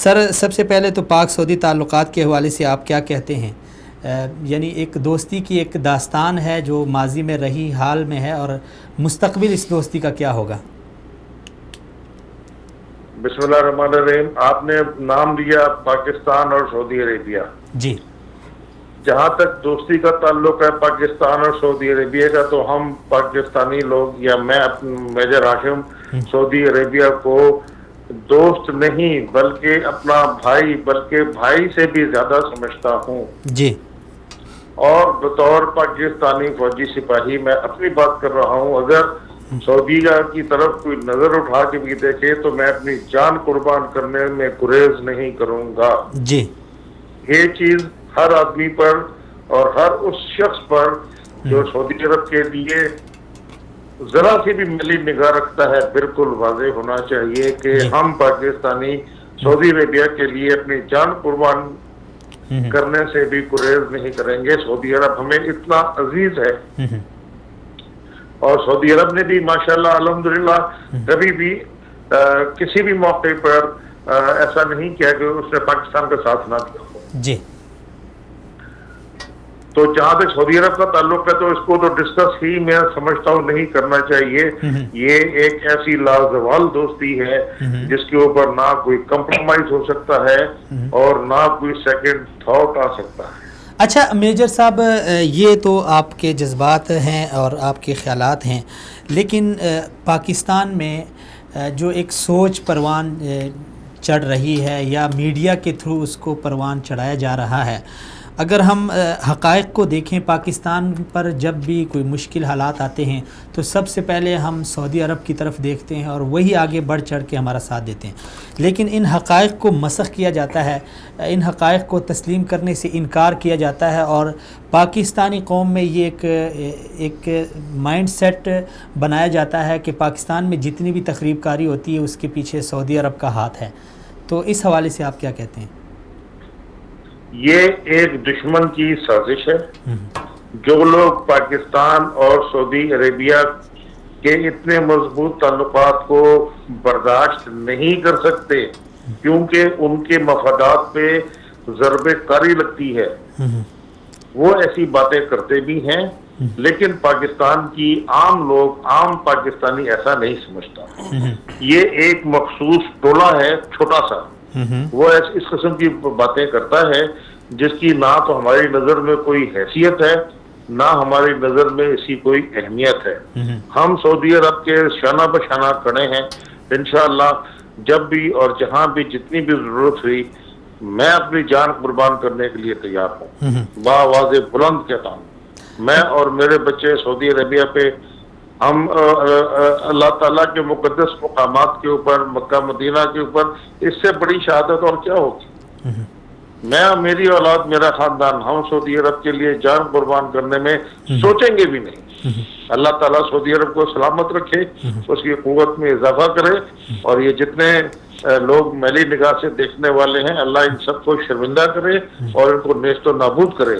سر سب سے پہلے تو پاک سعودی تعلقات کے حوالے سے آپ کیا کہتے ہیں؟ یعنی ایک دوستی کی ایک داستان ہے جو ماضی میں رہی، حال میں ہے، اور مستقبل اس دوستی کا کیا ہوگا؟ بسم اللہ الرحمن الرحیم. آپ نے نام لیا پاکستان اور سعودی عربیہ. جی، جہاں تک دوستی کا تعلق ہے پاکستان اور سعودی عربیہ کا، تو ہم پاکستانی لوگ یا میں میجر ہاشم سعودی عربیہ کو دوست نہیں بلکہ اپنا بھائی، بلکہ بھائی سے بھی زیادہ سمجھتا ہوں. جی، اور بطور پاکستانی فوجی سپاہی میں اپنی بات کر رہا ہوں. اگر سعودیہ کی طرف کوئی نظر اٹھا کے بھی دیکھے تو میں اپنی جان قربان کرنے میں گریز نہیں کروں گا. جی، یہ چیز ہر آدمی پر اور ہر اس شخص پر جو سعودی عرب کے لیے ذرا سی بھی ملی نگاہ رکھتا ہے بالکل واضح ہونا چاہیے کہ ہم پاکستانی سعودی عربیہ کے لیے اپنی جان قربان کرنے سے بھی گریز نہیں کریں گے. سعودی عرب ہمیں اتنا عزیز ہے، اور سعودی عرب نے بھی ماشاءاللہ الحمدللہ کبھی بھی کسی بھی موقع پر ایسا نہیں کیا کہ اس نے پاکستان کا ساتھ نہ دیا ہو. جی، تو جہاں تک سعودی عرب کا تعلق ہے تو اس کو تو ڈسکس ہی میں سمجھتا ہوں نہیں کرنا چاہیے. یہ ایک ایسی لازوال دوستی ہے جس کے اوپر نہ کوئی کمپرومائز ہو سکتا ہے اور نہ کوئی سیکنڈ تھاٹ آ سکتا ہے. اچھا میجر صاحب، یہ تو آپ کے جذبات ہیں اور آپ کے خیالات ہیں، لیکن پاکستان میں جو ایک سوچ پروان چڑھ رہی ہے یا میڈیا کے تھرو اس کو پروان چڑھایا جا رہا ہے، اگر ہم حقائق کو دیکھیں، پاکستان پر جب بھی کوئی مشکل حالات آتے ہیں تو سب سے پہلے ہم سعودی عرب کی طرف دیکھتے ہیں اور وہی آگے بڑھ چڑھ کے ہمارا ساتھ دیتے ہیں. لیکن ان حقائق کو مسخ کیا جاتا ہے، ان حقائق کو تسلیم کرنے سے انکار کیا جاتا ہے، اور پاکستانی قوم میں یہ ایک مائنڈ سیٹ بنایا جاتا ہے کہ پاکستان میں جتنی بھی تخریب کاری ہوتی ہے اس کے پیچھے سعودی عرب کا ہاتھ ہے. تو اس حوالے سے آپ کیا کہتے ہیں؟ یہ ایک دشمن کی سازش ہے. جو لوگ پاکستان اور سعودی عربیہ کے اتنے مضبوط تعلقات کو برداشت نہیں کر سکتے کیونکہ ان کے مفادات پہ ضرب کاری لگتی ہے، وہ ایسی باتیں کرتے بھی ہیں، لیکن پاکستان کی عام لوگ، عام پاکستانی ایسا نہیں سمجھتا. یہ ایک مخصوص ٹولہ ہے چھوٹا سا، وہ اس قسم کی باتیں کرتا ہے جس کی نہ تو ہماری نظر میں کوئی حیثیت ہے نہ ہماری نظر میں اس کی کوئی اہمیت ہے. ہم سعودی عرب کے شانہ بشانہ کھڑے ہیں. انشاءاللہ جب بھی اور جہاں بھی جتنی بھی ضرورت ہوئی میں اپنی جان قربان کرنے کے لیے تیار ہوں. بآواز بلند کہتا ہوں، میں اور میرے بچے سعودی عربیہ پہ ہم اللہ تعالیٰ کے مقدس مقامات کے اوپر، مکہ مدینہ کے اوپر اس سے بڑی شہادت اور کیا ہوگی. میں، میری اولاد، میرا خاندان، ہم سعودی عرب کے لیے جان قربان کرنے میں سوچیں گے بھی نہیں. اللہ تعالیٰ سعودی عرب کو سلامت رکھے، اس کی قوت میں اضافہ کرے، اور یہ جتنے لوگ میلی نگاہ سے دیکھنے والے ہیں اللہ ان سب کو شرمندہ کرے اور ان کو نیست و نابود کرے.